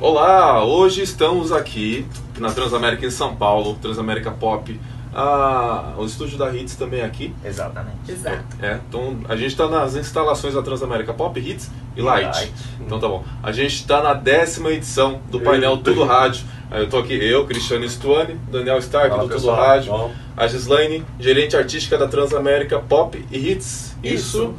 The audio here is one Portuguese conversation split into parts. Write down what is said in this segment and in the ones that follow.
Olá, hoje estamos aqui na Transamérica em São Paulo, Transamérica Pop. O estúdio da Hits também é aqui. Exatamente. Exato. Então a gente está nas instalações da Transamérica Pop, Hits e Light. Então tá bom. A gente está na 10ª edição do painel Tudo Rádio. Eu tô aqui, Cristiano Stuani, Daniel Stark do Tudo Rádio, a Gislaine, gerente artística da Transamérica Pop e Hits. Isso.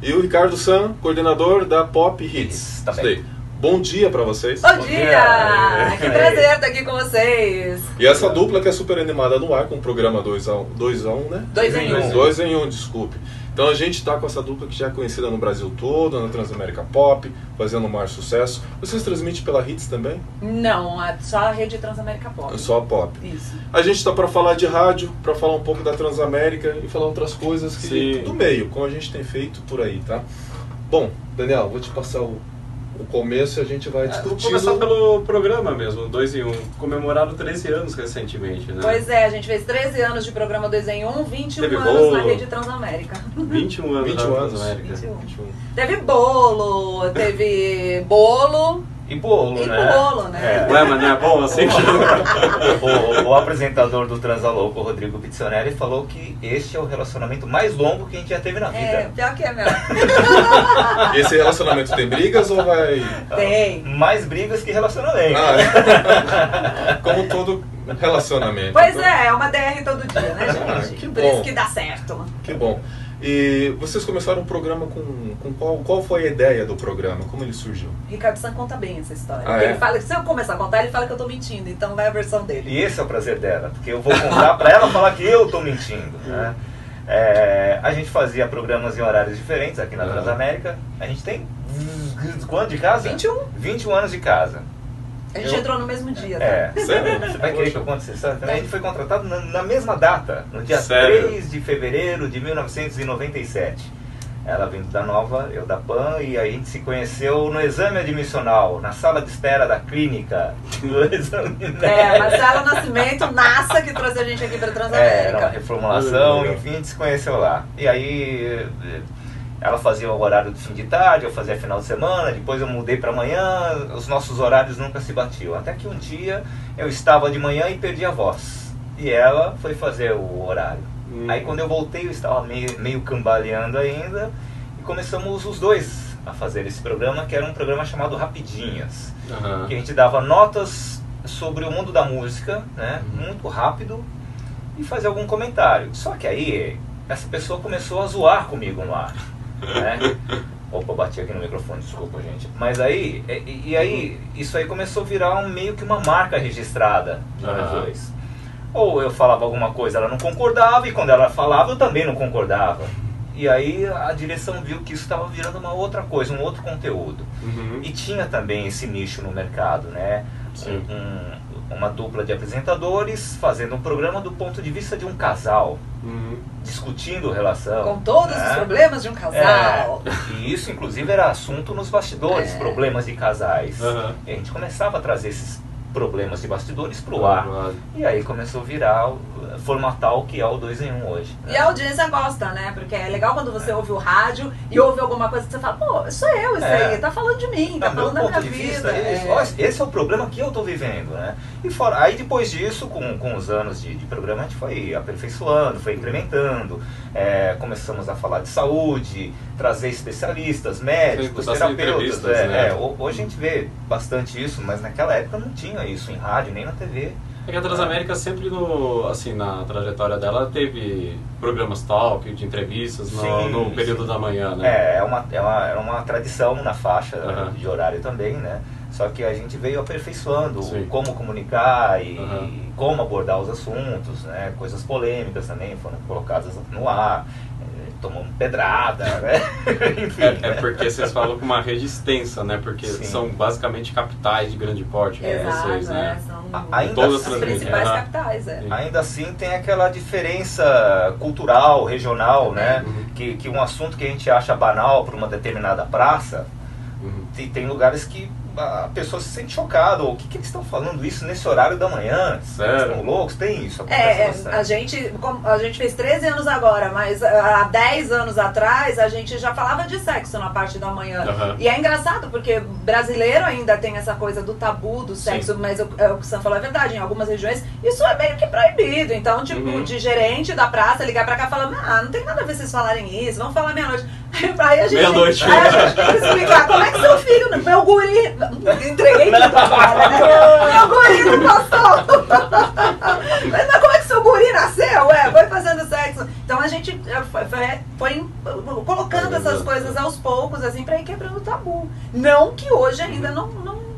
E o Ricardo San, coordenador da Pop Hits. Tá bem. Bom dia pra vocês. Bom dia! Que prazer estar aqui com vocês. E essa dupla que é super animada no ar com o programa 2x1, né? 2 em 1. 2 em 1, desculpe. Então a gente tá com essa dupla que já é conhecida no Brasil todo, na Transamérica Pop, fazendo o maior sucesso. Vocês transmitem pela Hits também? Não, só a rede Transamérica Pop. Só a Pop. Isso. A gente tá para falar de rádio, para falar um pouco da Transamérica e falar outras coisas que do meio, como a gente tem feito por aí, tá? Bom, Daniel, vou te passar o começo e a gente vai discutir. Vamos começar pelo programa mesmo, 2 em 1. Comemoraram 13 anos recentemente, né? Pois é, a gente fez 13 anos de programa 2 em 1, 21 Teve anos bolo. na rede Transamérica. 21 anos 21 na anos. Transamérica. 21. Teve bolo, teve bolo E bolo, e né? bolo, né? Ué, mas não é bom assim? O apresentador do Transalouco, o Rodrigo Pizzonelli, falou que este é o relacionamento mais longo que a gente já teve na vida. É, pior que é mesmo. Esse relacionamento tem brigas ou vai... Tem. Mais brigas que relacionamento. Como todo relacionamento. Pois é uma DR todo dia, né, gente? Que Por bom. isso que dá certo. Que bom. E vocês começaram o programa com qual foi a ideia do programa? Como ele surgiu? Ricardo San conta bem essa história. Ah, é? Ele fala que se eu começar a contar, ele fala que eu tô mentindo, então vai a versão dele. E esse é o prazer dela, porque eu vou contar pra ela falar que eu tô mentindo, né? A gente fazia programas em horários diferentes aqui na Transamérica. A gente tem quanto de casa? 21. 21 anos de casa. A gente entrou no mesmo dia, tá? Sério? Você vai querer que eu conte essa história também? A gente foi contratado na mesma data, no dia Sério? 3 de fevereiro de 1997. Ela vindo da Nova, eu da PAN, e a gente se conheceu no exame admissional, na sala de espera da clínica. Marcelo Nascimento, NASA, que trouxe a gente aqui pra Transamérica. Era uma reformulação, enfim, a gente se conheceu lá. E aí ela fazia o horário do fim de tarde, eu fazia final de semana, depois eu mudei para manhã, os nossos horários nunca se batiam. Até que um dia eu estava de manhã e perdi a voz. E ela foi fazer o horário. Aí quando eu voltei eu estava meio cambaleando ainda e começamos os dois a fazer esse programa, que era um programa chamado Rapidinhas. Que a gente dava notas sobre o mundo da música, né, muito rápido, e fazia algum comentário. Só que aí essa pessoa começou a zoar comigo no ar. Né? Opa, bati aqui no microfone, desculpa, gente. Mas aí, isso aí começou a virar meio que uma marca registrada para nós dois. Ou eu falava alguma coisa, ela não concordava, e quando ela falava, eu também não concordava. E aí a direção viu que isso estava virando uma outra coisa, um outro conteúdo. E tinha também esse nicho no mercado, né? Uma dupla de apresentadores fazendo um programa do ponto de vista de um casal, discutindo relação. Com todos os problemas de um casal. E isso, inclusive, era assunto nos bastidores, problemas de casais. E a gente começava a trazer esses problemas de bastidores pro ar. E aí começou a virar, formatar o que é o 2 em 1 hoje. E a audiência gosta, né? Porque é legal quando você ouve o rádio e ouve alguma coisa que você fala, pô, sou eu, isso aí, tá falando de mim, tá falando da minha vida. Esse é o problema que eu tô vivendo, né? E fora, aí depois disso, com os anos de programa, a gente foi aperfeiçoando, foi incrementando, começamos a falar de saúde, trazer especialistas, médicos, terapeutas. Né? Hoje a gente vê bastante isso, mas naquela época não tinha isso em rádio, nem na TV. É que a Transamérica sempre, na trajetória dela, teve programas talk, de entrevistas no período da manhã, né? Era uma tradição na faixa de horário também, né? Só que a gente veio aperfeiçoando como comunicar e como abordar os assuntos, né? Coisas polêmicas também foram colocadas no ar. Tomando pedrada, né? Enfim, porque vocês falam com uma rede extensa, né? Porque são basicamente capitais de grande porte para vocês, né? São todas as principais capitais, Ainda assim tem aquela diferença cultural, regional, né? Que um assunto que a gente acha banal para uma determinada praça, tem lugares que a pessoa se sente chocada. O que eles estão falando isso nesse horário da manhã? Sério? Estão loucos? Tem isso. A gente fez 13 anos agora, mas há 10 anos atrás a gente já falava de sexo na parte da manhã. E é engraçado porque brasileiro ainda tem essa coisa do tabu do sexo, mas o que o Sam falou é verdade, em algumas regiões isso é meio que proibido. Então, tipo, de gerente da praça ligar pra cá e falar, não tem nada a ver vocês falarem isso, vamos falar meia-noite. Aí a gente tem que explicar como é que seu filho, meu guri, entreguei tudo agora, né? Meu guri não gostou. Mas como é que seu guri nasceu? Foi fazendo sexo. Então a gente foi colocando essas coisas aos poucos, assim, pra ir quebrando o tabu. Não que hoje ainda não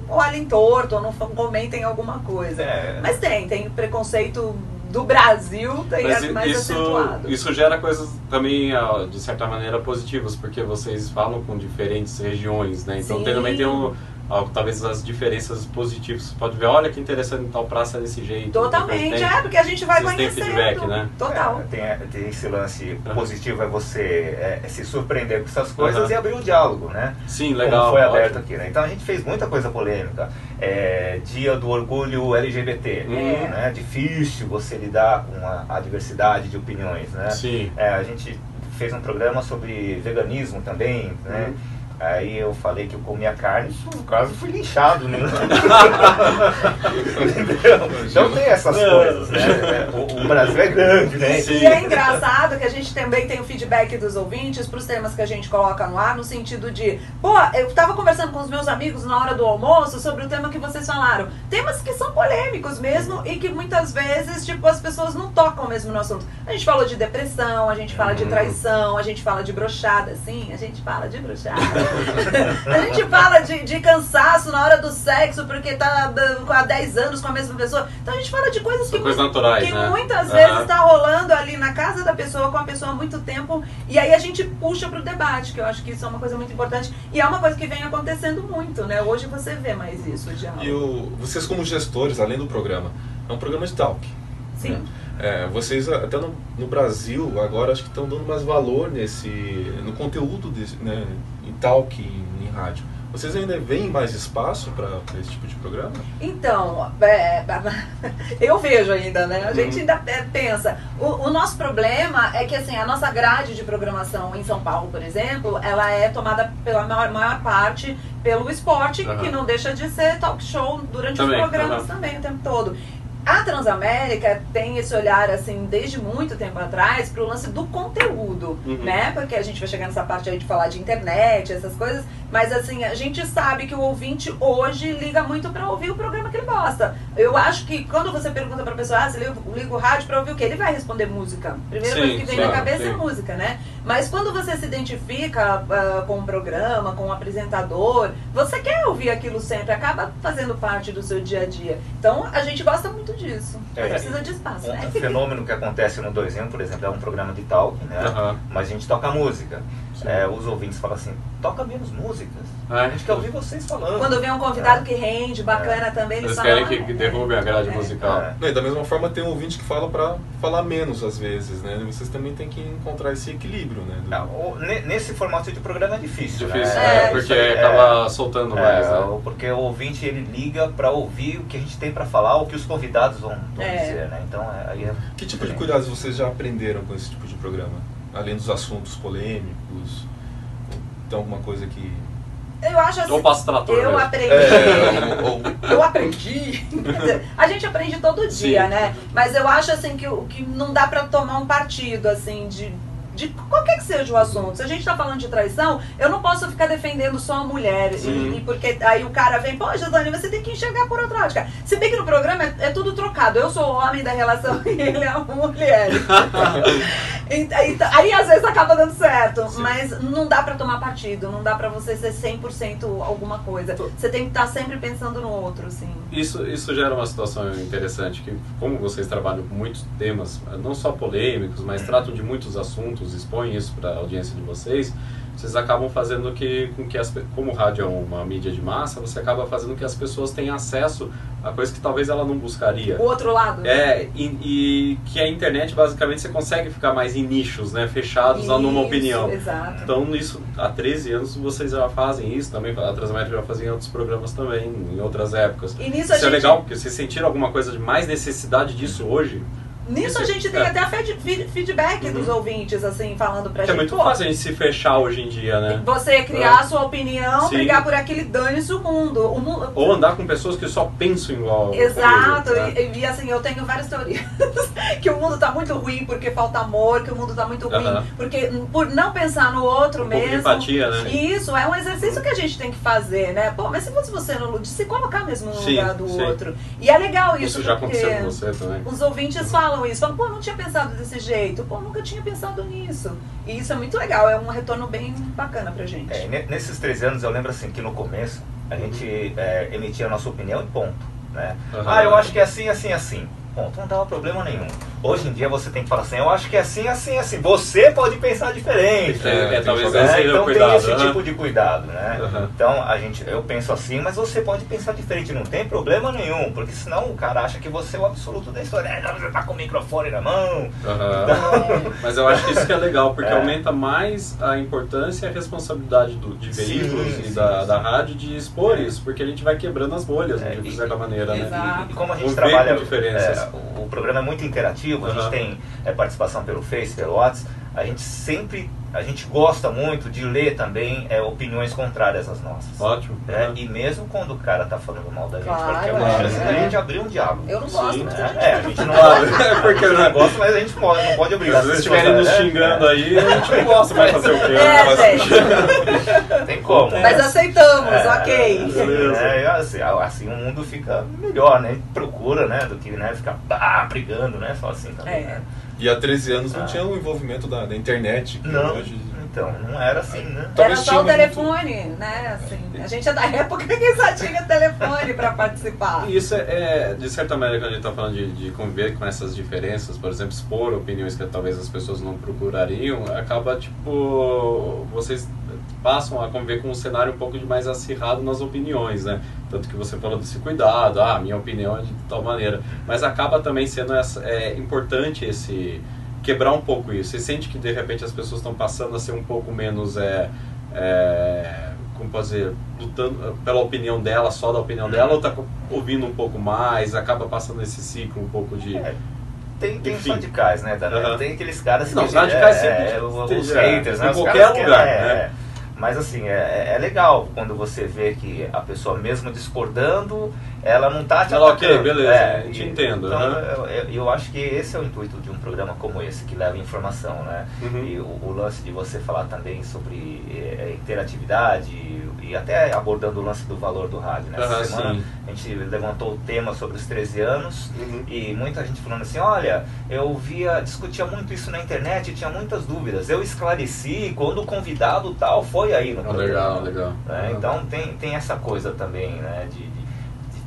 olhem torto ou não comentem alguma coisa. Mas tem preconceito do Brasil, tem mais acentuado. Isso gera coisas também, de certa maneira, positivas, porque vocês falam com diferentes regiões, né? Então também tem talvez as diferenças positivas. Você pode ver, olha que interessante tal praça desse jeito. Totalmente, porque a gente vai conhecendo. Feedback, né? Total. Tem esse lance positivo, é você se surpreender com essas coisas e abrir o diálogo, né? Sim, legal. Como foi aberto aqui, né? Então a gente fez muita coisa polêmica. Dia do orgulho LGBT, né? Difícil você lidar com a diversidade de opiniões, né? Sim. A gente fez um programa sobre veganismo também, né? Aí eu falei que eu comia carne, quase fui linchado, né? Então tem essas coisas, né? O Brasil é grande, né? E é engraçado que a gente também tem o feedback dos ouvintes para os temas que a gente coloca no ar, no sentido de, eu tava conversando com os meus amigos na hora do almoço sobre o tema que vocês falaram. Temas que são polêmicos mesmo e que muitas vezes, tipo, as pessoas não tocam mesmo no assunto. A gente falou de depressão, a gente fala de traição, a gente fala de broxada, sim, a gente fala de broxada. A gente fala de cansaço na hora do sexo porque tá há 10 anos com a mesma pessoa. Então a gente fala de coisas que naturais, que né? muitas vezes tá rolando ali na casa da pessoa, com a pessoa há muito tempo. E aí a gente puxa pro debate, que eu acho que isso é uma coisa muito importante. E é uma coisa que vem acontecendo muito, né? Hoje você vê mais isso, diálogo. E vocês como gestores, além do programa, é um programa de talk. Sim. Né? Vocês até no Brasil agora acho que estão dando mais valor no conteúdo né, em talk, em rádio. Vocês ainda veem mais espaço para esse tipo de programa? Então, eu vejo ainda, né? A gente ainda pensa. O nosso problema é que, assim, a nossa grade de programação em São Paulo, por exemplo, ela é tomada pela maior parte pelo esporte, que não deixa de ser talk show durante os programas também o tempo todo. A Transamérica tem esse olhar, assim, desde muito tempo atrás, pro lance do conteúdo, né? Porque a gente vai chegar nessa parte aí de falar de internet, essas coisas, mas, assim, a gente sabe que o ouvinte hoje liga muito pra ouvir o programa que ele gosta. Eu acho que quando você pergunta pra pessoa, você liga o rádio pra ouvir o quê? Ele vai responder música. Primeira coisa que vem na cabeça é música, né? Mas quando você se identifica com um programa, com um apresentador, você quer ouvir aquilo sempre, acaba fazendo parte do seu dia a dia. Então, a gente gosta muito disso. Precisa de espaço, né? Um fenômeno que acontece no 2 em 1, por exemplo, é um programa de talk, né? Mas a gente toca música. Os ouvintes falam assim, toca menos músicas. A gente quer ouvir vocês falando. Quando vem um convidado que rende, bacana também, eles falam... querem que derrube a grade musical. Não, e da mesma forma tem um ouvinte que fala para falar menos às vezes, né? Vocês também têm que encontrar esse equilíbrio, né? Nesse formato de programa é difícil, né? Porque isso acaba soltando mais, né? Porque o ouvinte, ele liga para ouvir o que a gente tem para falar, o que os convidados vão dizer, né? Então, aí que tipo de cuidados vocês já aprenderam com esse tipo de programa? Além dos assuntos polêmicos, tem alguma coisa que... Eu acho assim, ou passa trator, eu aprendi. Eu aprendi. A gente aprende todo dia, né? Mas eu acho assim que não dá pra tomar um partido assim de qualquer que seja o assunto. Se a gente tá falando de traição, eu não posso ficar defendendo só a mulher. E porque aí o cara vem, pô, Gislaine, você tem que enxergar por outra ótica. Se bem que no programa é tudo trocado. Eu sou o homem da relação e ele é a mulher. Aí às vezes acaba dando certo. Sim. Mas não dá pra tomar partido. Não dá pra você ser 100% alguma coisa. Você tem que estar sempre pensando no outro, assim. Isso gera uma situação interessante, que como vocês trabalham com muitos temas, não só polêmicos, mas tratam de muitos assuntos, expõem isso para a audiência de vocês, vocês acabam fazendo com que como o rádio é uma mídia de massa, você acaba fazendo que as pessoas tenham acesso a coisas que talvez ela não buscaria. O outro lado. E que a internet, basicamente, você consegue ficar mais em nichos, né, fechados numa opinião. Exato. Então, nisso, há 13 anos, vocês já fazem isso também, a Transamérica já fazia em outros programas também, em outras épocas. E nisso isso é legal, porque vocês sentiram alguma coisa de mais necessidade disso hoje? Nisso a gente tem até feedback dos ouvintes, assim, falando pra gente. É muito fácil a gente se fechar hoje em dia, né? Você criar a sua opinião, Sim. brigar por aquele dane-se o mundo. Ou andar com pessoas que só pensam igual. Exato, né? e assim, eu tenho várias teorias. Que o mundo tá muito ruim porque falta amor, que o mundo tá muito ruim porque por não pensar no outro mesmo. Pouco de empatia, né? Isso, é um exercício que a gente tem que fazer, né? Pô, mas se fosse você de se colocar mesmo no lugar do outro. E é legal isso. Isso já aconteceu com você também. Os ouvintes falam isso, falam, pô, não tinha pensado desse jeito, pô, nunca tinha pensado nisso. E isso é muito legal, é um retorno bem bacana pra gente. Nesses 13 anos eu lembro assim que no começo a gente emitia a nossa opinião e ponto, né? Eu acho que é assim, assim, assim. Ponto, não dava problema nenhum. Hoje em dia você tem que falar assim, eu acho que é assim, assim, assim. Você pode pensar diferente. Talvez então cuidado, tem esse tipo de cuidado, né? Então eu penso assim, mas você pode pensar diferente, não tem problema nenhum, porque senão o cara acha que você é o absoluto da história. Você tá com o microfone na mão. Mas eu acho que isso que é legal, porque aumenta mais a importância e a responsabilidade de veículos e da rádio de expor isso, porque a gente vai quebrando as bolhas, de certa maneira, né? E como a gente trabalha, diferenças. o programa é muito interativo, a gente tem participação pelo Face, pelo WhatsApp, a gente gosta muito de ler também opiniões contrárias às nossas. Ótimo. E mesmo quando o cara tá falando mal da gente, claro, porque é uma chance da gente abrir um diálogo. Eu não gosto muito de a gente não gosta, porque eu não gosto, mas a gente não pode obrigar. Se vocês estiverem nos xingando aí, a gente não gosta, vai fazer o quê? Tem como. Mas aceitamos, ok. Assim o mundo fica melhor, né? Procura, né? Do que ficar brigando, né? Só assim também, né? E há 13 anos não tinha o envolvimento da internet. Não, hoje... então, não era assim, né? Era só o telefone, né? Assim, a gente é da época que só tinha telefone para participar. E isso de certa maneira, quando a gente está falando de conviver com essas diferenças, por exemplo, expor opiniões que talvez as pessoas não procurariam, acaba, vocês passam a conviver com um cenário um pouco mais acirrado nas opiniões, né? Tanto que você falou desse cuidado, minha opinião é de tal maneira. Mas acaba também sendo importante quebrar um pouco isso. Você sente que de repente as pessoas estão passando a ser um pouco menos, como pode dizer, lutando pela opinião dela, só da opinião dela, ou está ouvindo um pouco mais, acaba passando esse ciclo um pouco de... Tem os radicais, né? Tem aqueles caras que... Os radicais sempre os haters, né? Em qualquer lugar, né? Mas assim, é legal quando você vê que a pessoa, mesmo discordando, ela não está te atacando. Ok, beleza, te entendo. Então, eu acho que esse é o intuito de um programa como esse, que leva informação, né? E o lance de você falar também sobre interatividade e até abordando o lance do valor do rádio, né? Essa semana a gente levantou o tema sobre os 13 anos e muita gente falando assim, olha, eu discutia muito isso na internet, tinha muitas dúvidas. Eu esclareci quando o convidado tal foi aí no programa. Legal. Então tem essa coisa também, né? De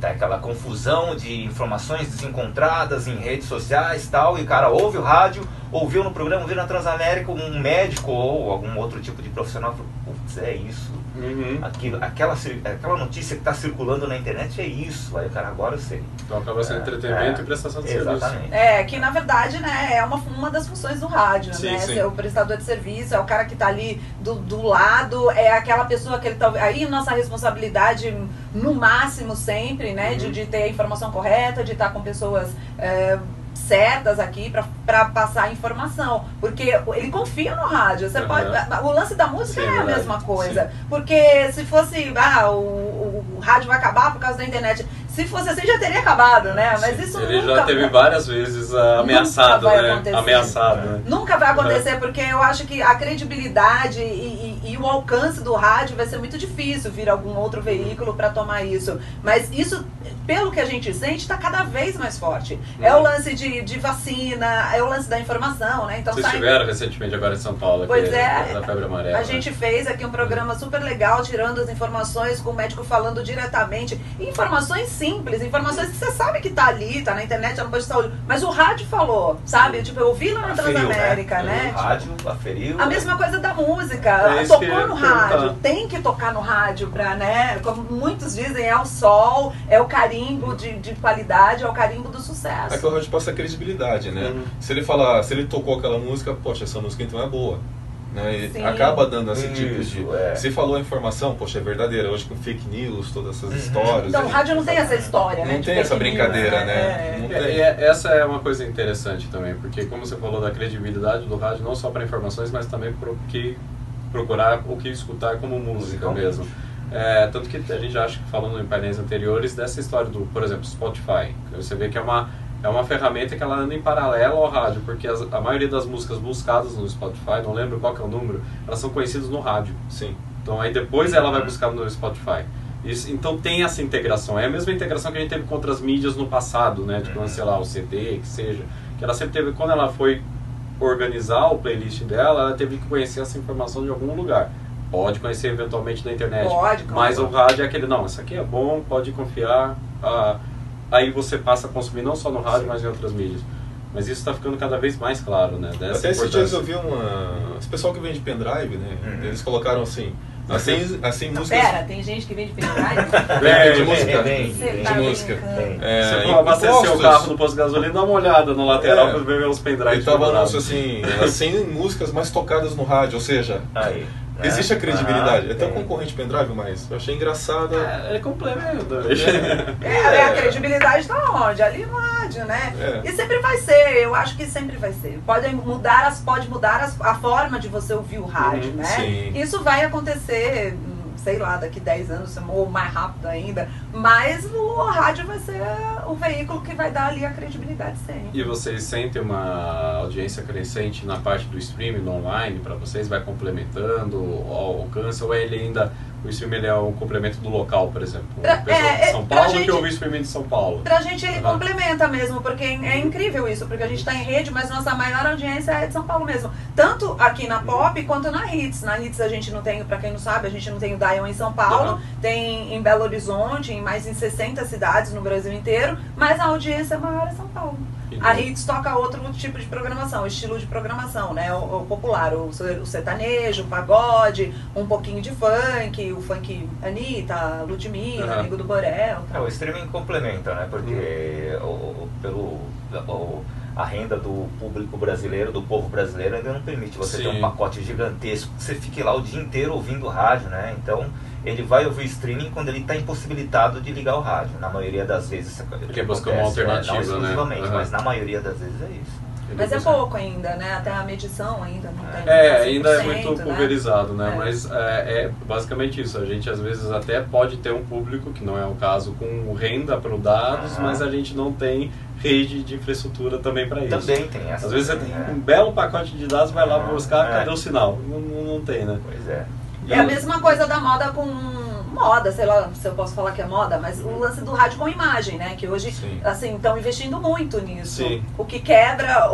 tá aquela confusão de informações desencontradas em redes sociais e tal, e o cara ouve o rádio, ouviu no programa, ouviu na Transamérica, um médico ou algum outro tipo de profissional falou, putz, é isso. Aquela notícia que está circulando na internet é isso. Aí o cara, agora eu sei. Então acaba sendo entretenimento e prestação de serviço. Que na verdade, né, é uma das funções do rádio, né? Ser o prestador de serviço, é o cara que está ali do lado, é aquela pessoa que ele tá... Aí nossa responsabilidade no máximo sempre, né, de ter a informação correta, de estar com pessoas certas aqui para passar a informação, porque ele confia no rádio. Você pode, o lance da música é a mesma coisa, porque se fosse o rádio vai acabar por causa da internet, se fosse assim já teria acabado, né? Mas isso ele nunca, já teve várias vezes ameaçado, né? Nunca vai acontecer, porque eu acho que a credibilidade e o alcance do rádio vai ser muito difícil vir algum outro veículo para tomar isso. Mas isso, pelo que a gente sente, está cada vez mais forte. É o lance de vacina, é o lance da informação, né? Então, vocês estiveram recentemente agora em São Paulo, pois da febre amarela. A gente fez aqui um programa super legal, tirando as informações, com o médico falando diretamente. Informações simples, informações que você sabe que tá ali, tá na internet, tá no posto de saúde. Mas o rádio falou, sabe? Tipo, eu ouvi lá na Transamérica, né? O rádio aferiu. A mesma coisa da música. tocou no rádio, tem que tocar no rádio para, né, como muitos dizem, é o sol, é o carimbo de qualidade, é o carimbo do sucesso. É que o rádio passa a credibilidade, né? Se ele tocou aquela música, poxa, essa música então é boa. Né? E acaba dando esse tipo de... Se falou a informação, poxa, é verdadeira. Hoje com fake news, todas essas histórias... Então o rádio não tem essa história, né? Não tem essa brincadeira, né? Não tem. Essa é uma coisa interessante também, porque como você falou da credibilidade do rádio, não só para informações, mas também para procurar o que escutar como música mesmo. Tanto que a gente acha que, falando em painéis anteriores, dessa história do, por exemplo, Spotify. Você vê que é uma ferramenta que ela anda em paralelo ao rádio, porque a maioria das músicas buscadas no Spotify, não lembro qual que é o número, elas são conhecidas no rádio. Sim. Então aí depois ela vai buscar no Spotify. Então tem essa integração. É a mesma integração que a gente teve com outras mídias no passado, né? Tipo, sei lá, o CD, que seja. Que ela sempre teve, quando ela foi organizar o playlist dela, ela teve que conhecer essa informação de algum lugar. Pode conhecer eventualmente na internet. Pode, mas o rádio é aquele, não, isso aqui é bom, pode confiar. Aí você passa a consumir não só no rádio, mas em outras mídias. Mas isso está ficando cada vez mais claro, né? Até esses dias eu vi esse pessoal que vende pendrive, né? Eles colocaram assim músicas... Pera, tem gente que vende pendrive? De música. De música. Se for abastecer o carro no posto de gasolina, dá uma olhada no lateral para ver os pendrives. E tava anúncio assim, 100 músicas mais tocadas no rádio, ou seja... Existe a credibilidade. É tão concorrente pendrive, mas eu achei engraçada. É complemento. A credibilidade está onde? Ali no rádio, né? E sempre vai ser, eu acho que sempre vai ser. Pode mudar a forma de você ouvir o rádio, né? Sim. Isso vai acontecer, sei lá, daqui 10 anos, ou mais rápido ainda, mas o rádio vai ser o veículo que vai dar ali a credibilidade sempre. E vocês sentem uma audiência crescente na parte do streaming, no online, para vocês? Vai complementando o alcance, ou ele ainda... O streaming ele é um complemento do local, por exemplo. O pessoal de São Paulo que ouve o streaming de São Paulo. Pra gente ele complementa mesmo, porque é incrível isso, porque a gente tá em rede, mas nossa maior audiência é de São Paulo mesmo. Tanto aqui na Pop quanto na Hits. Na Hits a gente não tem, pra quem não sabe, a gente não tem o Dial em São Paulo, tem em Belo Horizonte, em mais de 60 cidades no Brasil inteiro, mas a audiência maior é São Paulo. A Hits toca outro tipo de programação, estilo de programação, né? O popular, o sertanejo, o pagode, um pouquinho de funk, o funk Anitta, Ludmilla, Amigo do Borel. O streaming complementa, né? Porque a renda do público brasileiro, do povo brasileiro, ainda não permite você ter um pacote gigantesco, que você fique lá o dia inteiro ouvindo rádio, né? Então, ele vai ouvir streaming quando ele está impossibilitado de ligar o rádio. Na maioria das vezes... Porque busca uma alternativa, não exclusivamente, né? mas na maioria das vezes é isso. Mas é pouco ainda, né? Até a medição ainda não tem. Ainda é muito pulverizado, né? Mas é basicamente isso. A gente às vezes até pode ter um público, que não é o caso, com renda para dados, mas a gente não tem rede de infraestrutura também para isso. Também tem essa. Às vezes você tem um belo pacote de dados, vai lá buscar, cadê o sinal? Não tem, né? Pois é. É a mesma coisa da moda com moda, sei lá se eu posso falar que é moda, mas o lance do rádio com imagem, né? Que hoje, assim, estão investindo muito nisso. O que quebra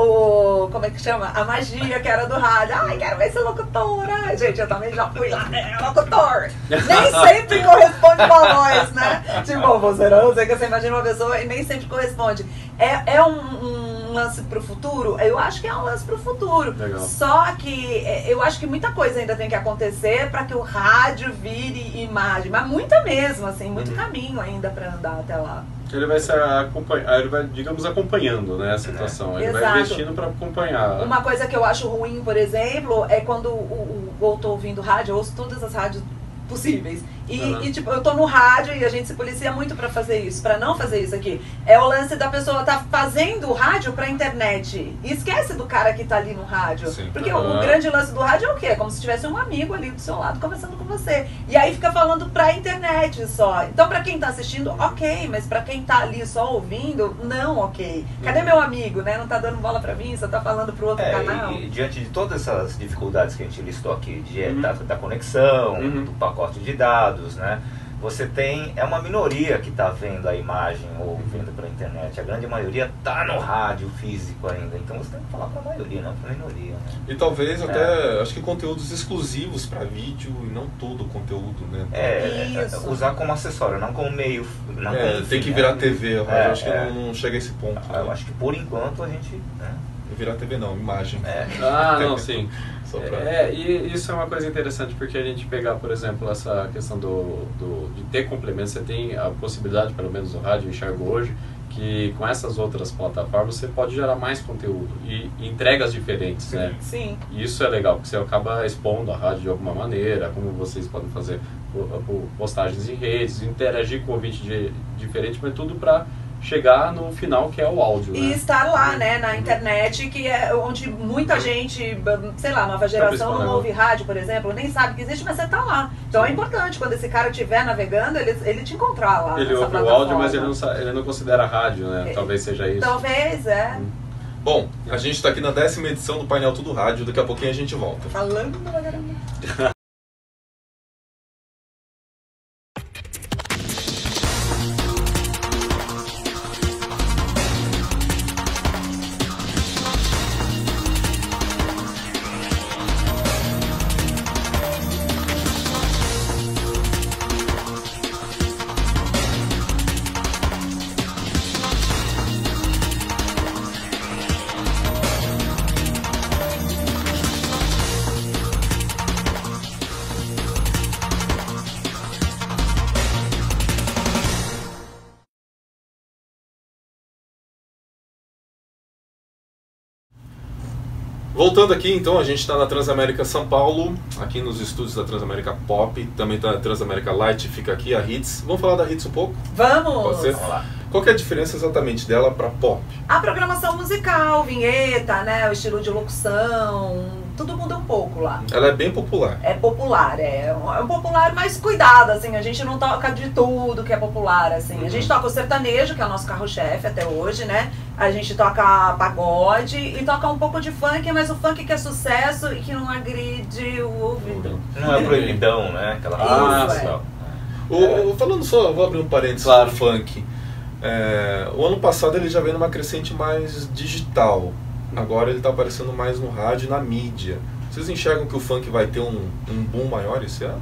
como é que chama? A magia que era do rádio. Ai, quero ver esse locutor. Ai, gente, eu também já fui lá, né? Locutor. Nem sempre corresponde com a voz, né? Tipo, você não sei que você imagina uma pessoa e nem sempre corresponde. É um lance pro futuro? Eu acho que é um lance pro futuro. Legal. Só que eu acho que muita coisa ainda tem que acontecer para que o rádio vire imagem. Mas muita mesmo, assim, muito caminho ainda para andar até lá. Ele vai digamos, acompanhando, né, a situação. Ele vai investindo para acompanhar. Uma coisa que eu acho ruim, por exemplo, é quando eu tô ouvindo rádio, eu ouço todas as rádios possíveis. E tipo, eu tô no rádio e a gente se policia muito pra fazer isso, pra não fazer isso aqui. É o lance da pessoa tá fazendo o rádio pra internet. E esquece do cara que tá ali no rádio. Porque o grande lance do rádio é o quê? É como se tivesse um amigo ali do seu lado conversando com você. E aí fica falando pra internet só. Então pra quem tá assistindo, ok. Mas pra quem tá ali só ouvindo, não ok. Cadê meu amigo, né? Não tá dando bola pra mim, só tá falando pro outro canal. E diante de todas essas dificuldades que a gente listou aqui, da conexão, do pacote de dados, né? Você tem, uma minoria que está vendo a imagem ou vendo pela internet. A grande maioria está no rádio físico ainda. Então você tem que falar para a maioria, não para a minoria. Né? E talvez até, acho que conteúdos exclusivos para vídeo e não todo o conteúdo, né? Usar como acessório, não como meio. Não como tem que virar TV, eu acho que não chega a esse ponto. Eu acho que por enquanto a gente... Virar TV não, imagem. Não, sim. E isso é uma coisa interessante, porque a gente pegar, por exemplo, essa questão de ter complementos, você tem a possibilidade, pelo menos no rádio, eu enxergo hoje, que com essas outras plataformas você pode gerar mais conteúdo e entregas diferentes, né? Sim. E isso é legal, porque você acaba expondo a rádio de alguma maneira, como vocês podem fazer postagens em redes, interagir com o ouvinte diferente, mas tudo para chegar no final, que é o áudio, e né? estar lá, né, na internet, que é onde muita gente, sei lá, nova geração não ouve rádio, por exemplo, nem sabe que existe, mas você tá lá. Então é importante, quando esse cara estiver navegando, ele te encontrar lá. Ele ouve o áudio, mas ele não considera rádio, né? Talvez seja isso. Talvez, Bom, a gente está aqui na 10ª edição do Painel Tudo Rádio, daqui a pouquinho a gente volta. Falando pra caramba. Voltando aqui, então, a gente está na Transamérica São Paulo, aqui nos estúdios da Transamérica Pop, também está a Transamérica Light, fica aqui, a Hits. Vamos falar da Hits um pouco? Vamos! Pode ser? Vamos lá. Qual que é a diferença exatamente dela para Pop? A programação musical, vinheta, né, o estilo de locução, tudo muda um pouco lá. Ela é bem popular. É popular, é um popular mais cuidado, assim, a gente não toca de tudo que é popular, assim. A gente toca o sertanejo, que é o nosso carro-chefe até hoje, né? A gente toca pagode e toca um pouco de funk, mas o funk que é sucesso e que não agride o ouvido. Não é proibidão, né? Aquela Falando só, vou abrir um parênteses Claro. do funk. O ano passado ele já veio numa crescente mais digital. Agora ele está aparecendo mais no rádio e na mídia. Vocês enxergam que o funk vai ter um boom maior esse ano?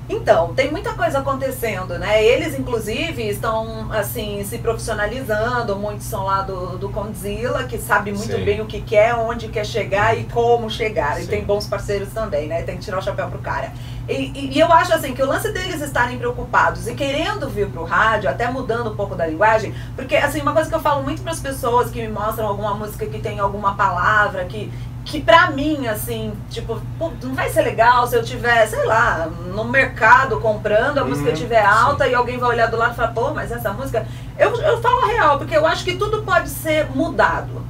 Então, tem muita coisa acontecendo, né? Eles, inclusive, estão, assim, se profissionalizando. Muitos são lá do Condzilla, que sabe muito Sim. bem o que quer, onde quer chegar e como chegar. Sim. E tem bons parceiros também, né? Tem que tirar o chapéu pro cara. E eu acho, assim, que o lance deles estarem preocupados e querendo vir pro rádio, até mudando um pouco da linguagem, porque, assim, uma coisa que eu falo muito pras pessoas que me mostram alguma música que tem alguma palavra que pra mim, assim, tipo, pô, não vai ser legal se eu tiver, sei lá, no mercado comprando, a música estiver alta e alguém vai olhar do lado e falar, pô, mas essa música... Eu falo a real, porque eu acho que tudo pode ser mudado.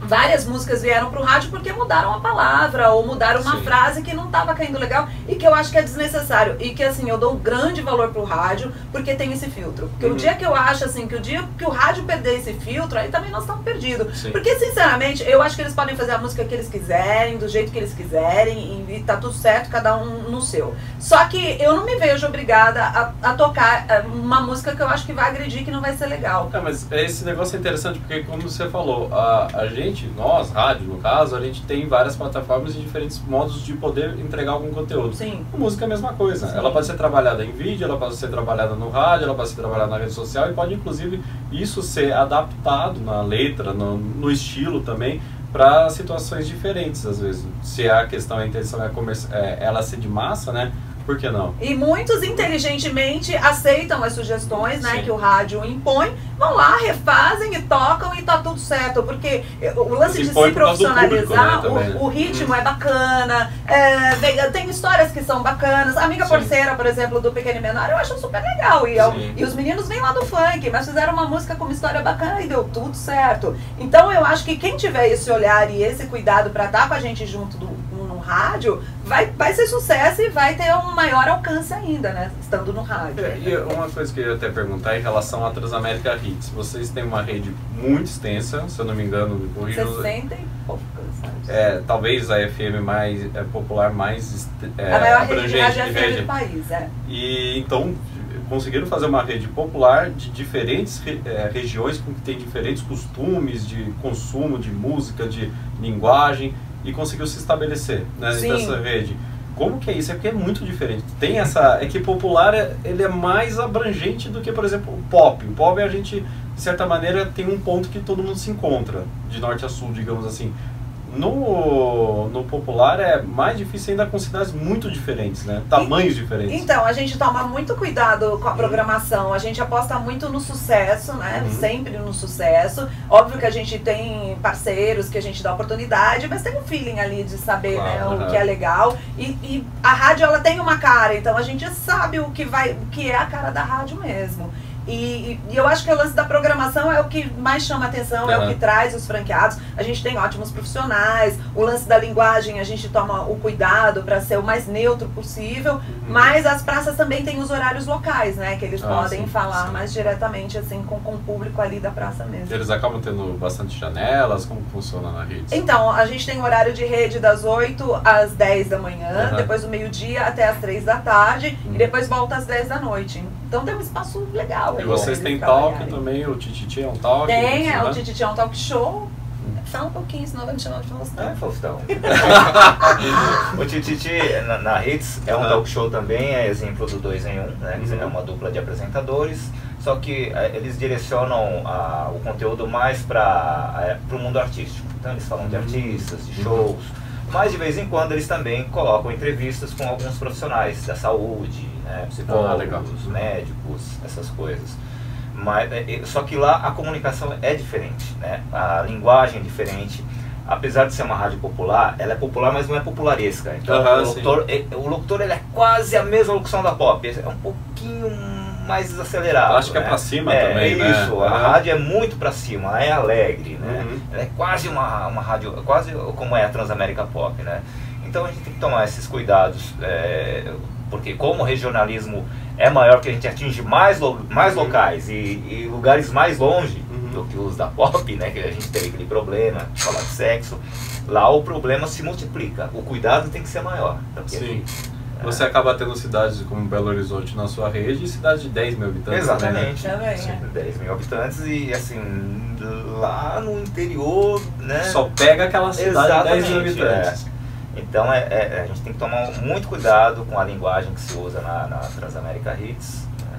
Várias músicas vieram pro rádio porque mudaram a palavra ou mudaram uma Sim. frase que não estava caindo legal e que eu acho que é desnecessário. E que, assim, eu dou um grande valor pro rádio porque tem esse filtro. Porque o dia que eu acho, assim, que o dia que o rádio perder esse filtro, aí também nós estamos perdidos. Sim. Porque, sinceramente, eu acho que eles podem fazer a música que eles quiserem, do jeito que eles quiserem e tá tudo certo, cada um no seu. Só que eu não me vejo obrigada a tocar uma música que eu acho que vai agredir, que não vai ser legal. Mas esse negócio é interessante porque, como você falou, a gente, nós, rádio no caso, a gente tem várias plataformas e diferentes modos de poder entregar algum conteúdo. Sim. A música é a mesma coisa. Sim. Ela pode ser trabalhada em vídeo, ela pode ser trabalhada no rádio, ela pode ser trabalhada na rede social e pode, inclusive, isso ser adaptado na letra, no estilo também, para situações diferentes, às vezes. Se a questão, a intenção é ela ser de massa, né? Por que não? E muitos inteligentemente aceitam as sugestões, né, Sim. que o rádio impõe, vão lá, refazem e tocam e tá tudo certo. Porque o lance de se Impõe por causa do profissionalizar, público, né, também. o ritmo é bacana, tem histórias que são bacanas. A Amiga Sim. Porceira, por exemplo, do Pequeno e Menor, eu acho super legal. Sim. E os meninos vêm lá do funk, mas fizeram uma música com uma história bacana e deu tudo certo. Então eu acho que quem tiver esse olhar e esse cuidado pra estar com a gente junto no rádio, vai ser sucesso e vai ter um maior alcance ainda, né? Estando no rádio. E uma coisa que eu ia até perguntar em relação à Transamérica Hits. Vocês têm uma rede muito extensa, se eu não me engano, me corrija. 60 e poucas, sabe? Talvez a FM mais popular, mais a maior rede de abrangente rádio de FM rede. do país, E então conseguiram fazer uma rede popular de diferentes regiões com que tem diferentes costumes de consumo de música, de linguagem, e conseguiu se estabelecer, né, Sim. nessa rede. Como que é isso? É porque é muito diferente. Tem essa... É que popular, ele é mais abrangente do que, por exemplo, o pop. O pop, a gente, de certa maneira, tem um ponto que todo mundo se encontra, de norte a sul, digamos assim. No popular é mais difícil ainda com cidades muito diferentes, né? Tamanhos diferentes. Então, a gente toma muito cuidado com a programação, a gente aposta muito no sucesso, né? Sempre no sucesso. Óbvio que a gente tem parceiros que a gente dá oportunidade, mas tem um feeling ali de saber, claro, né, o que é legal. E a rádio, ela tem uma cara, então a gente sabe o que é a cara da rádio mesmo. E eu acho que o lance da programação é o que mais chama atenção, é o que traz os franqueados. A gente tem ótimos profissionais, o lance da linguagem a gente toma o cuidado para ser o mais neutro possível, mas as praças também têm os horários locais, né? Que eles podem falar mais diretamente assim com o público ali da praça mesmo. Eles acabam tendo bastante janelas, como funciona na rede? Então, a gente tem horário de rede das 8 às 10 da manhã, depois do meio-dia até às 3 da tarde, e depois volta às 10 da noite. Então tem um espaço legal. E vocês têm talk também, o Tititi é um talk? Tem, o Tititi é um talk show. Fala um pouquinho, senão vai me chamar de Faustão. É, Faustão. O Tititi na Hits é um talk show também, é exemplo do 2 em 1, né? É uma dupla de apresentadores, só que eles direcionam o conteúdo mais para o mundo artístico. Então eles falam de artistas, de shows, mas de vez em quando eles também colocam entrevistas com alguns profissionais da saúde, né? Psicólogos, médicos, essas coisas. Mas, só que lá a comunicação é diferente, né? A linguagem é diferente. Apesar de ser uma rádio popular, ela é popular, mas não é popularesca. Então o locutor ele é quase a mesma locução da pop, é um pouquinho mais desacelerado. Eu acho que é pra cima também, né? Isso, a rádio é muito pra cima, ela é alegre, né? Ela é quase uma rádio, quase como é a Transamérica Pop, né? Então a gente tem que tomar esses cuidados, porque como o regionalismo é maior, que a gente atinge mais locais e lugares mais longe do que os da pop, né? Que a gente teve aquele problema de falar de sexo, lá o problema se multiplica, o cuidado tem que ser maior. Sim. Você acaba tendo cidades como Belo Horizonte na sua rede e cidades de 10 mil habitantes. Exatamente. Também, né? 10 mil habitantes e assim, lá no interior, né? Só pega aquela cidade de 10 mil habitantes. Então a gente tem que tomar muito cuidado com a linguagem que se usa na Transamérica Hits, né?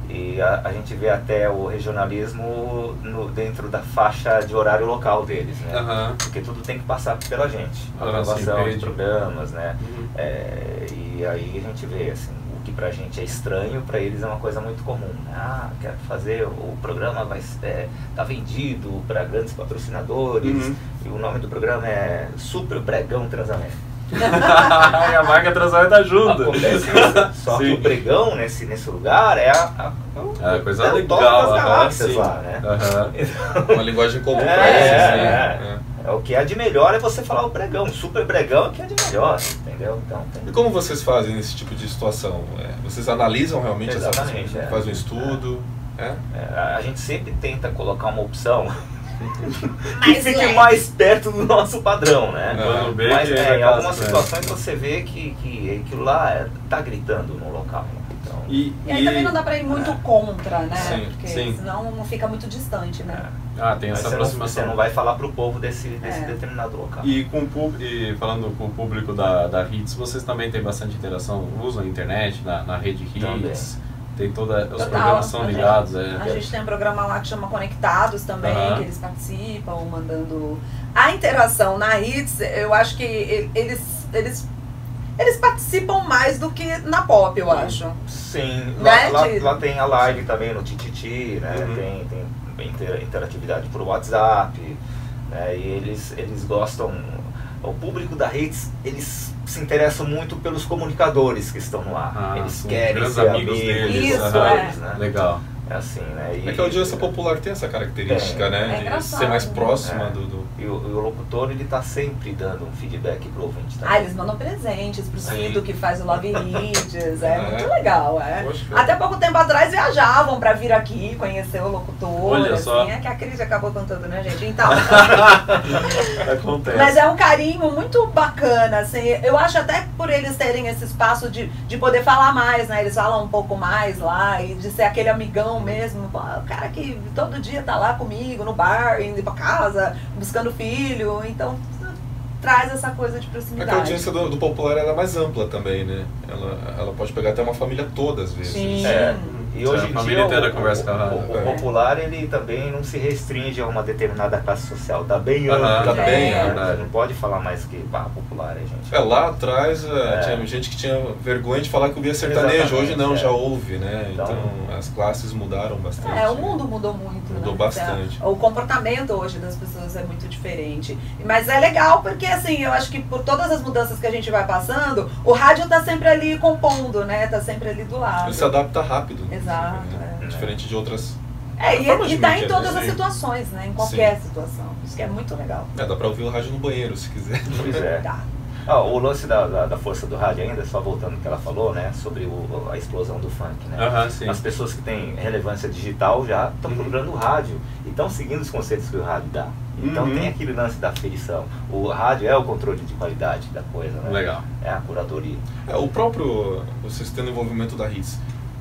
E a gente vê até o regionalismo dentro da faixa de horário local deles, né? Porque tudo tem que passar pela gente, a gravação de programas, né? E aí a gente vê assim, o que pra gente é estranho, pra eles é uma coisa muito comum. Quero fazer, o programa tá vendido para grandes patrocinadores, e o nome do programa é Super Bregão Transamérica. A marca Transamérica junto. Acontece isso. Só que o Bregão nesse lugar é a coisa legal, das galáxias lá, né? Uma linguagem comum pra eles, É o que é de melhor é você falar o Bregão, Super Bregão é o que é de melhor, entendeu? Então, E como vocês fazem nesse tipo de situação? Vocês analisam realmente Exatamente, fazem um estudo? A gente sempre tenta colocar uma opção que fique mais perto do nosso padrão, né? Mas em algumas situações você vê que aquilo lá tá gritando no local. Então, e aí também não dá pra ir muito contra, né? Sim, porque senão não fica muito distante, né? Tem essa aproximação. Você não vai falar pro povo desse determinado local. E falando com o público da Hits, vocês também têm bastante interação? Usam a internet na rede Hits? Também. Tem os programas são ligados. A gente tem um programa lá que chama Conectados também, que eles participam, mandando... A interação na Hits, eu acho que eles participam mais do que na Pop, eu acho. Sim, né? lá tem a live também no Tititi, né? Tem interatividade por WhatsApp, né? E eles gostam... O público da Hits, eles se interessam muito pelos comunicadores que estão no ar. Eles querem ser amigos deles. Né? Legal. É assim, né? É que a audiência popular tem essa característica, né? De ser mais próxima do... E o locutor, ele tá sempre dando um feedback pro ouvinte também. Eles mandam presentes pro Cido, que faz o Love Hits, muito legal, Até pouco tempo atrás viajavam pra vir aqui, conhecer o locutor. Olha só. É que a Cris acabou contando, né, gente? Então... Acontece. Mas é um carinho muito bacana, assim. Eu acho até por eles terem esse espaço de poder falar mais, né? Eles falam um pouco mais lá e de ser aquele amigão mesmo, o cara que todo dia tá lá comigo no bar, indo pra casa, buscando filho, então traz essa coisa de proximidade. É que a audiência do popular ela é mais ampla também, né? Ela pode pegar até uma família toda às vezes. Sim. E hoje em família dia inteira conversa com a rádio. o popular, ele também não se restringe a uma determinada classe social, tá bem amplo. Tá bem, é Você verdade. não pode falar mais que popular, gente. Lá atrás tinha gente que tinha vergonha de falar que ouvia sertanejo, Exatamente, hoje não, já ouve, né? Então as classes mudaram bastante. O mundo mudou muito. Mudou né? bastante. O comportamento hoje das pessoas é muito diferente. Mas é legal porque, assim, eu acho que por todas as mudanças que a gente vai passando, o rádio tá sempre ali compondo, né? Tá sempre ali do lado. Ele se adapta rápido. Exato, né? Diferente de outras... E tá em mídia, todas né? as situações, né? Em qualquer situação. Isso que é muito legal. Dá pra ouvir o rádio no banheiro, se quiser. Pois é. Tá. O lance da força do rádio ainda, só voltando ao que ela falou, né, sobre a explosão do funk, né? Sim. As pessoas que têm relevância digital já estão procurando o rádio e estão seguindo os conceitos que o rádio dá. Então tem aquele lance da aferição. O rádio é o controle de qualidade da coisa, né? Legal. É a curadoria. O próprio, vocês tendo envolvimento da Hits,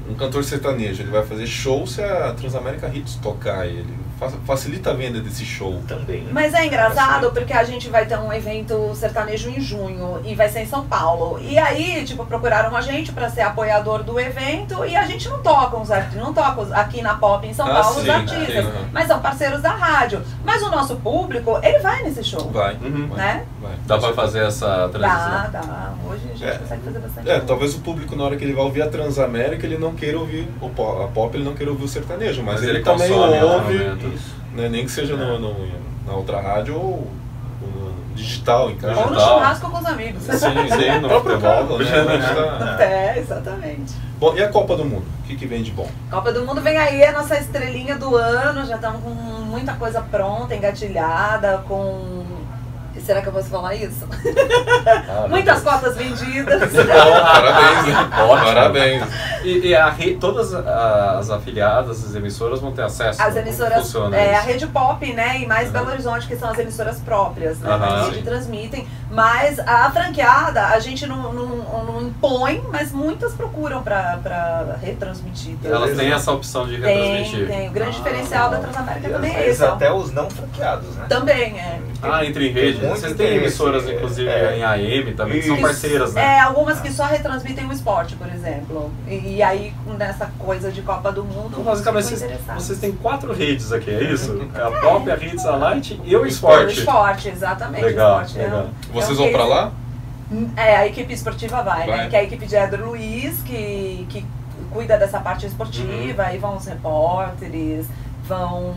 um cantor sertanejo, ele vai fazer show se a Transamérica Hits tocar ele. Facilita a venda desse show. Também. Mas é engraçado porque a gente vai ter um evento sertanejo em junho e vai ser em São Paulo. E aí, tipo, procuraram a gente para ser apoiador do evento e a gente não toca aqui na Pop em São Paulo os artistas, mas são parceiros da rádio. Mas o nosso público, ele vai nesse show. Vai. Né? Vai. Dá pra fazer essa transição? Dá. Hoje a gente consegue fazer bastante coisa. Talvez o público, na hora que ele vai ouvir a Transamérica, ele não queira ouvir a Pop, ele não queira ouvir o sertanejo, mas ele também ouve, né, nem que seja na outra rádio ou no digital, em casa. Ou no churrasco com os amigos. Sim, no próprio carro, né? Exatamente. Bom, e a Copa do Mundo? O que vem de bom? Copa do Mundo vem aí, a nossa estrelinha do ano, já estamos com muita coisa pronta, engatilhada, com... Será que eu posso falar isso? Muitas cotas vendidas. Parabéns, né? Parabéns. E todas as afiliadas, as emissoras vão ter acesso? As emissoras, funciona a Rede Pop, né, e mais Belo Horizonte, que são as emissoras próprias, né, a gente transmitem, mas a franqueada a gente não impõe, mas muitas procuram para retransmitir. Elas têm essa opção de retransmitir? Tem. O grande diferencial da Transamérica também é esse. esse. Até os não franqueados, né? Também é. Entre em rede. Vocês têm emissoras, inclusive, em AM também, que são parceiras, né? Algumas que só retransmitem o esporte, por exemplo. E aí, nessa coisa de Copa do Mundo, então, basicamente, vocês têm 4 redes aqui, é isso? A Pop, a Hits, a Light e o esporte. O esporte, exatamente. Legal, o esporte, legal. Vocês vão pra lá? A equipe esportiva vai, né? Que é a equipe de Éder Luiz, que cuida dessa parte esportiva, aí vão os repórteres, vão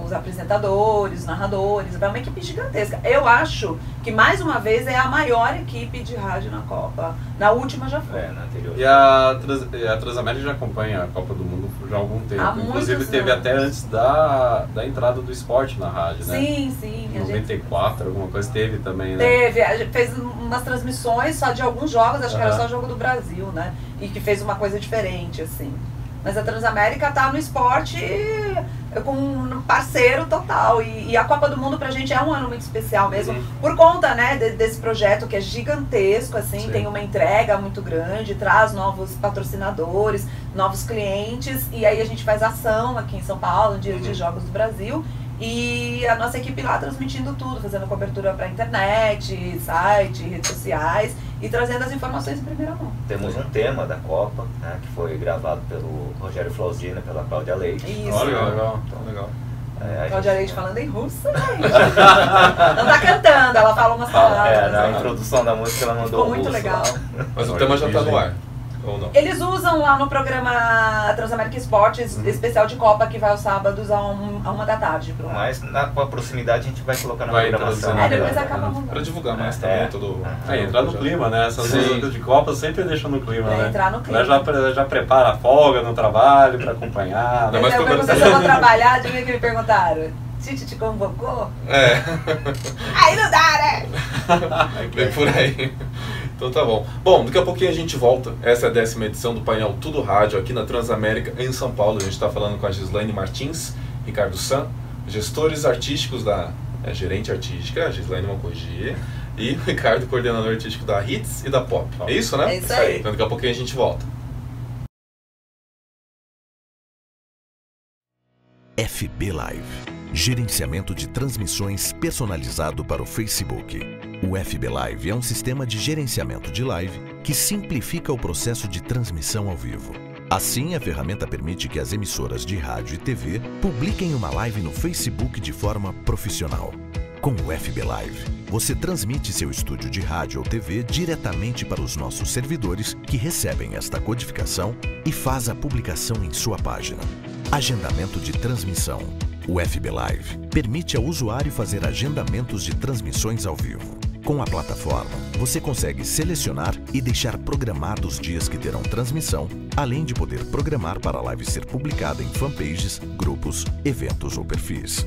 os apresentadores, narradores, vai uma equipe gigantesca. Eu acho que mais uma vez é a maior equipe de rádio na Copa. Na última já foi. Na anterior. E a Transamérica já acompanha a Copa do Mundo já há algum tempo. Inclusive teve até antes da entrada do esporte na rádio, né? Sim. Em 94, alguma coisa teve também, né? Teve, a gente fez umas transmissões só de alguns jogos, acho que era só jogo do Brasil, né? E que fez uma coisa diferente, assim. Mas a Transamérica tá no esporte com um parceiro total. E a Copa do Mundo pra gente é um ano muito especial mesmo, por conta, né, desse projeto que é gigantesco, assim, tem uma entrega muito grande, traz novos patrocinadores, novos clientes, e aí a gente faz ação aqui em São Paulo, no dia de Jogos do Brasil. E a nossa equipe lá transmitindo tudo, fazendo cobertura para internet, site, redes sociais e trazendo as informações em primeira mão. Temos um tema da Copa, né, que foi gravado pelo Rogério Flauzino e pela Cláudia Leite. Isso. Olha, legal. Cláudia Leite falando em russo, não tá cantando, ela fala umas palavras. Na introdução da música ela mandou. Ficou muito legal. Mas o tema já tá no ar. Ou não? Eles usam lá no programa Transamérica Esportes, especial de Copa, que vai aos sábados a 1 da tarde. Mas com a proximidade a gente vai colocar na programação. Depois acaba mudando. Pra divulgar mais também entrar no clima, né? Essas músicas de Copa sempre deixam no clima, né? Entrar no clima. Já prepara a folga no trabalho pra acompanhar. Mas eu perguntei se eu vou trabalhar, de que me perguntaram. Tite te convocou? Aí não dá, né? Vem por aí. Então tá bom. Bom, daqui a pouquinho a gente volta. Essa é a 10ª edição do painel Tudo Rádio aqui na Transamérica, em São Paulo. A gente está falando com a Gislaine Martins, Ricardo San, gestores artísticos gerente artística, a Gislaine Moncogi, e o Ricardo, coordenador artístico da Hits e da Pop. É isso, né? É isso aí. Então daqui a pouquinho a gente volta. FB Live. Gerenciamento de transmissões personalizado para o Facebook. O FB Live é um sistema de gerenciamento de live que simplifica o processo de transmissão ao vivo. Assim, a ferramenta permite que as emissoras de rádio e TV publiquem uma live no Facebook de forma profissional. Com o FB Live, você transmite seu estúdio de rádio ou TV diretamente para os nossos servidores que recebem esta codificação e faz a publicação em sua página. Agendamento de transmissão. O FB Live permite ao usuário fazer agendamentos de transmissões ao vivo. Com a plataforma, você consegue selecionar e deixar programados os dias que terão transmissão, além de poder programar para a live ser publicada em fanpages, grupos, eventos ou perfis.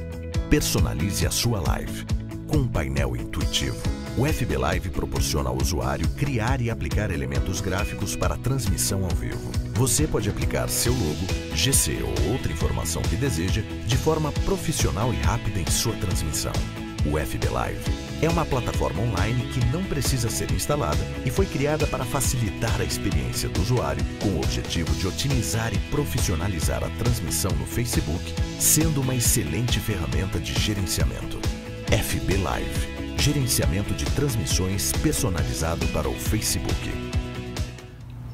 Personalize a sua live. Com um painel intuitivo, o FB Live proporciona ao usuário criar e aplicar elementos gráficos para a transmissão ao vivo. Você pode aplicar seu logo, GC ou outra informação que deseja de forma profissional e rápida em sua transmissão. O FB Live é uma plataforma online que não precisa ser instalada e foi criada para facilitar a experiência do usuário com o objetivo de otimizar e profissionalizar a transmissão no Facebook, sendo uma excelente ferramenta de gerenciamento. FB Live, gerenciamento de transmissões personalizado para o Facebook.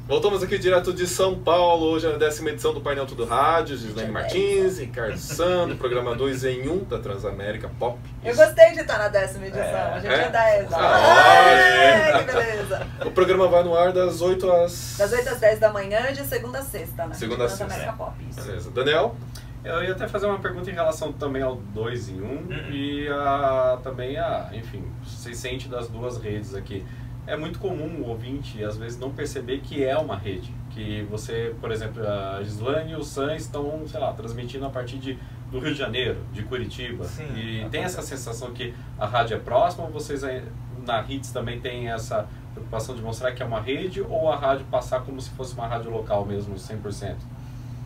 Voltamos aqui direto de São Paulo, hoje é a 10ª edição do Painel Tudo Rádio, Gislaine Martins, Ricardo Sandro, programa 2 em 1 da Transamérica Pop. Eu gostei de estar na 10ª edição, a gente é 10. Que beleza. O programa vai no ar das 8 às... Das 8 às 10 da manhã, de segunda a sexta, né? Segunda a sexta. Transamérica Pop, isso. Beleza. Daniel? Eu ia até fazer uma pergunta em relação também ao 2 em 1 e também enfim, você sente das duas redes aqui. É muito comum o ouvinte, às vezes, não perceber que é uma rede. Que você, por exemplo, a Gislaine e o Sam estão, sei lá, transmitindo a partir do Rio de Janeiro, de Curitiba. Sim, e tem essa sensação que a rádio é próxima, ou vocês na Hits também tem essa preocupação de mostrar que é uma rede, ou a rádio passar como se fosse uma rádio local mesmo, 100%?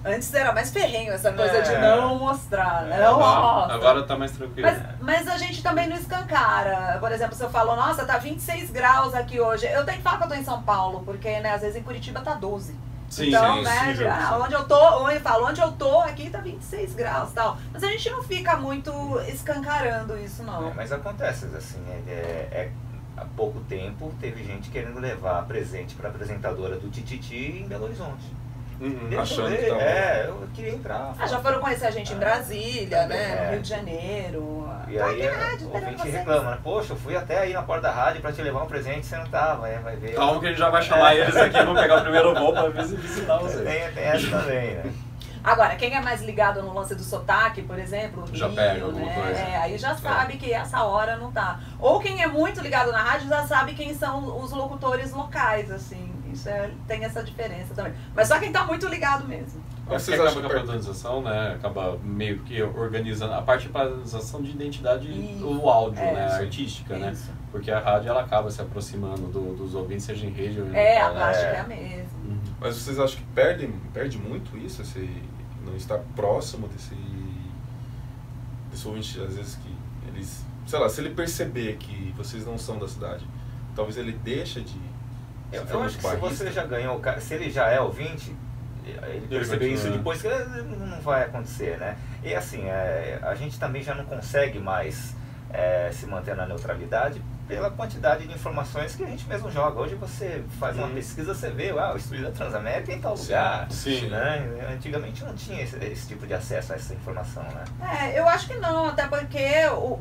Antes era mais ferrenho essa coisa de não mostrar, né? Não mostra. Agora tá mais tranquilo. Mas a gente também não escancara. Por exemplo, se eu falo, nossa, tá 26 graus aqui hoje. Eu tenho que falar que eu tô em São Paulo, porque, né, às vezes em Curitiba tá 12. Sim, então, sim, né, sim. onde eu tô, eu falo, onde eu tô, aqui tá 26 graus e tal. Mas a gente não fica muito escancarando isso, não. Mas acontece, assim, há pouco tempo teve gente querendo levar presente pra apresentadora do Tititi em Belo Horizonte. Achando que tava... eu queria entrar. Já foram conhecer a gente em Brasília, né, no Rio de Janeiro. E aí o ouvinte reclama, né? Poxa, eu fui até aí na porta da rádio pra te levar um presente, você não tava, vai ver. Calma que a gente já vai chamar eles aqui, vamos pegar o primeiro voo pra visitar vocês. Tem essa também, né? Agora, quem é mais ligado no lance do sotaque, por exemplo, já Rio, pega alguma coisa. Aí já sabe que essa hora não tá. Ou quem é muito ligado na rádio já sabe quem são os locutores locais, assim. Isso tem essa diferença também. Mas só quem tá muito ligado mesmo. Vocês acham que a padronização, né, acaba meio que organizando a parte de padronização de identidade do áudio, né, artística, né? Porque a rádio ela acaba se aproximando dos ouvintes, seja em rede ou em a prática é a mesma. Mas vocês acham que perde muito isso, esse não estar próximo desse ouvinte, às vezes que eles, sei lá, se ele perceber que vocês não são da cidade, talvez ele deixe de... Eu acho que se você já ganhou, se ele já é ouvinte, ele perceber isso depois, que não vai acontecer, né? E assim, a gente também já não consegue mais se manter na neutralidade pela quantidade de informações que a gente mesmo joga. Hoje você faz uma pesquisa, você vê, o estúdio da Transamérica em tal lugar. Sim. Né? Antigamente não tinha esse tipo de acesso a essa informação, né? Eu acho que não, até porque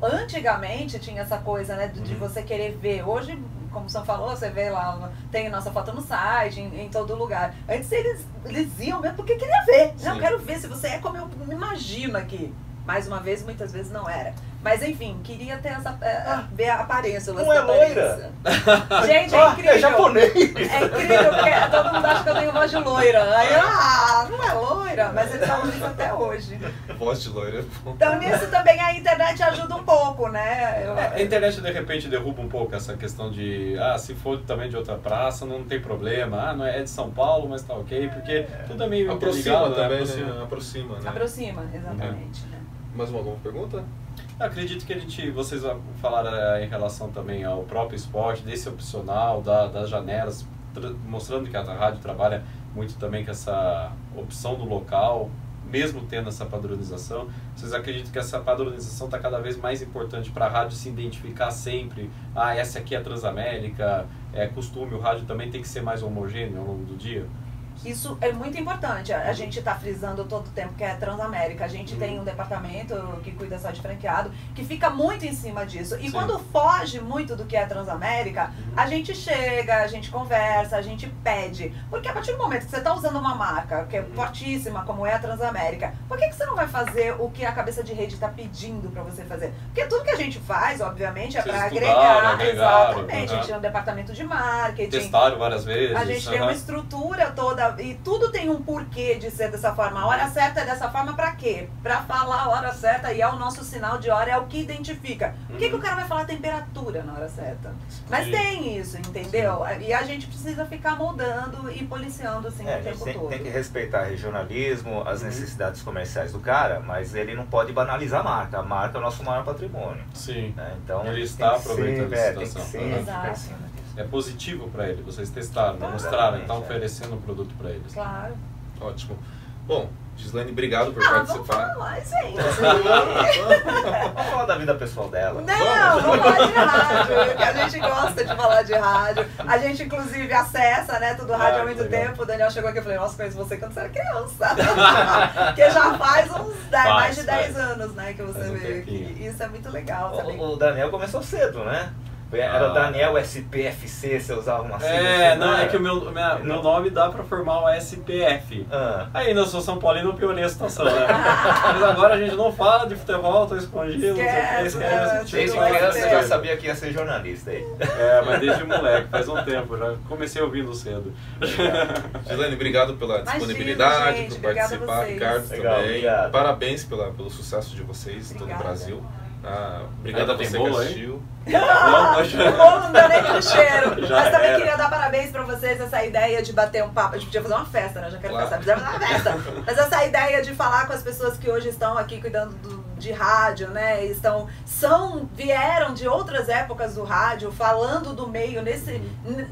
antigamente tinha essa coisa, né, de você querer ver. Hoje, como o Sam falou, você vê lá, tem nossa foto no site, em todo lugar. Antes eles iam mesmo porque queria ver. Não, eu quero ver se você é como eu me imagino aqui. Mais uma vez, muitas vezes não era. Mas enfim, queria ter ver a aparência. Não é loira? Gente, é incrível. É japonês. É incrível, porque todo mundo acha que eu tenho voz de loira. Aí não é loira, mas eles falam isso até hoje. Voz de loira. Então nisso também a internet ajuda um pouco, né? A internet de repente derruba um pouco essa questão de, se for também de outra praça, não tem problema. Não é de São Paulo, mas tá ok, porque tudo é meio aproxima ligado, também, né? Aproxima, né? Aproxima, exatamente. Né? Mais alguma pergunta? Eu acredito que vocês falaram em relação também ao próprio esporte, desse opcional, das janelas, mostrando que a rádio trabalha muito também com essa opção do local, mesmo tendo essa padronização. Vocês acreditam que essa padronização está cada vez mais importante para a rádio se identificar sempre? Essa aqui é a Transamérica, é costume, o rádio também tem que ser mais homogêneo ao longo do dia? Isso é muito importante. A gente está frisando todo o tempo que é Transamérica. A gente tem um departamento que cuida só de franqueado, que fica muito em cima disso. E quando foge muito do que é Transamérica, a gente chega, a gente conversa, a gente pede. Porque a partir do momento que você está usando uma marca que é fortíssima, como é a Transamérica, por que você não vai fazer o que a cabeça de rede está pedindo para você fazer? Porque tudo que a gente faz, obviamente, é para agregar. Exatamente. A gente tem um departamento de marketing. Testaram várias vezes. A gente tem uma estrutura toda. E tudo tem um porquê de ser dessa forma. A hora certa é dessa forma pra quê? Pra falar a hora certa, e é o nosso sinal de hora, é o que identifica. Por que o cara vai falar temperatura na hora certa? Mas tem isso, entendeu? E a gente precisa ficar moldando e policiando assim o tempo todo. Tem que respeitar o regionalismo, as necessidades comerciais do cara, mas ele não pode banalizar a marca. A marca é o nosso maior patrimônio. Sim. Então ele está aproveitando a situação. É positivo para ele, vocês testaram, mostraram, estão oferecendo o produto para eles. Claro. Ótimo. Bom, Gislaine, obrigado por participar. Vamos falar, gente. Vamos falar da vida pessoal dela. Não, vamos falar de rádio, que a gente gosta de falar de rádio. A gente, inclusive, acessa, né, tudo rádio há muito tempo. O Daniel chegou aqui e falei, nossa, conheço você quando você era criança. Porque já faz mais de 10 anos, né, que você veio aqui. Isso é muito legal também. O Daniel começou cedo, né? Era o Daniel SPFC, você usava uma sigla. Não, é que o meu nome dá pra formar o SPF. Aí eu sou São Paulino, eu piorei a situação, né? Mas agora a gente não fala de futebol, tô escondido, esquece. Desde criança eu já sabia que ia ser jornalista aí. Mas desde moleque, faz um tempo, já comecei ouvindo cedo. Gislaine, obrigado pela disponibilidade, por participar, Ricardo também. Obrigado. Parabéns pelo sucesso de vocês em todo o Brasil. Obrigado a você que assistiu. Não deu nem pro cheiro. Mas também queria dar parabéns pra vocês, essa ideia de bater um papo. A gente podia fazer uma festa, né? Já quero pensar, fizemos uma festa. Mas essa ideia de falar com as pessoas que hoje estão aqui cuidando de rádio, né? Vieram de outras épocas do rádio, falando do meio,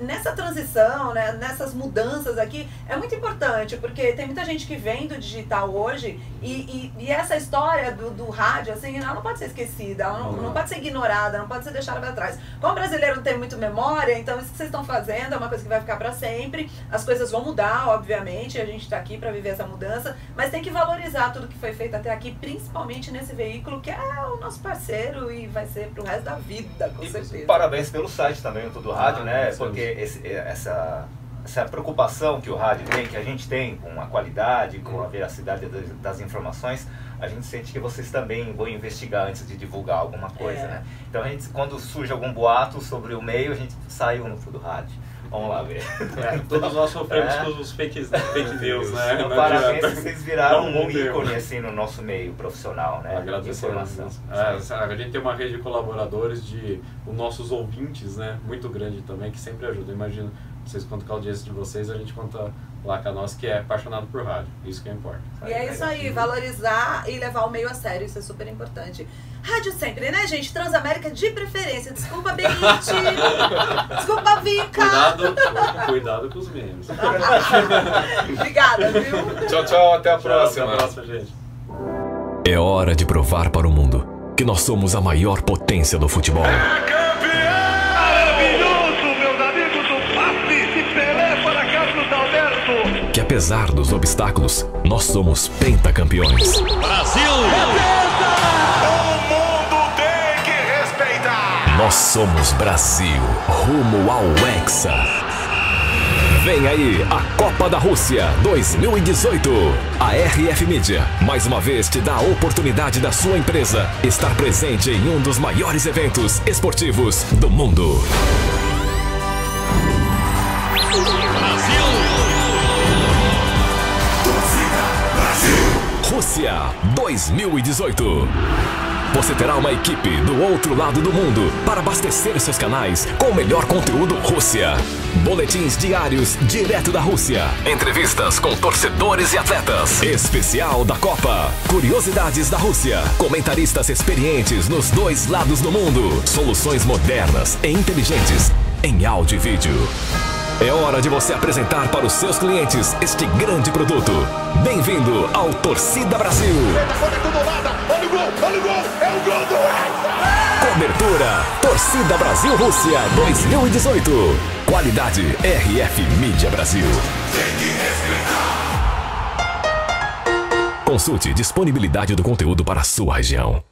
nessa transição, né? Nessas mudanças aqui. É muito importante, porque tem muita gente que vem do digital hoje e essa história do rádio, assim, ela não pode ser esquecida, ela não pode ser ignorada, não pode ser deixada para trás. Como o brasileiro não tem muito memória, então isso que vocês estão fazendo é uma coisa que vai ficar para sempre. As coisas vão mudar, obviamente, a gente está aqui para viver essa mudança, mas tem que valorizar tudo que foi feito até aqui, principalmente nesse veículo que é o nosso parceiro e vai ser pro resto da vida, com certeza. Parabéns pelo site também, o Tudo Rádio, né? Porque essa preocupação que o rádio tem, que a gente tem com a qualidade, com a veracidade das informações, a gente sente que vocês também vão investigar antes de divulgar alguma coisa, né? Então a gente, quando surge algum boato sobre o meio, a gente saiu no Tudo Rádio. Vamos lá ver. Todos nós sofremos com os fake news, né? Então, parabéns, vocês viraram um ícone assim, no nosso meio profissional, né? Agradecemos. A gente tem uma rede de colaboradores, os nossos ouvintes, né? Muito grande também, que sempre ajudam. Imagina, vocês contam com a audiência de vocês, a gente conta lá com a nossa, que é apaixonado por rádio. Isso que importa. E é isso aí, valorizar e levar o meio a sério, isso é super importante. Rádio sempre, né, gente? Transamérica de preferência. Desculpa, Benite. Desculpa, Vika. Cuidado com os memes. Obrigada, viu? Tchau, tchau. Até a próxima. Até a próxima, gente. É hora de provar para o mundo que nós somos a maior potência do futebol. Que apesar dos obstáculos, nós somos pentacampeões. Brasil! O mundo tem que respeitar! Nós somos Brasil, rumo ao Hexa. Vem aí a Copa da Rússia 2018. A RF Mídia, mais uma vez, te dá a oportunidade da sua empresa estar presente em um dos maiores eventos esportivos do mundo. Rússia 2018. Você terá uma equipe do outro lado do mundo para abastecer seus canais com o melhor conteúdo Rússia. Boletins diários direto da Rússia. Entrevistas com torcedores e atletas. Especial da Copa. Curiosidades da Rússia. Comentaristas experientes nos dois lados do mundo. Soluções modernas e inteligentes em áudio e vídeo. É hora de você apresentar para os seus clientes este grande produto. Bem-vindo ao Torcida Brasil. Olha o gol! olha o gol, é o gol do Hexa! Cobertura Torcida Brasil-Rússia 2018. Qualidade RF Mídia Brasil. Tem que respeitar. Consulte disponibilidade do conteúdo para a sua região.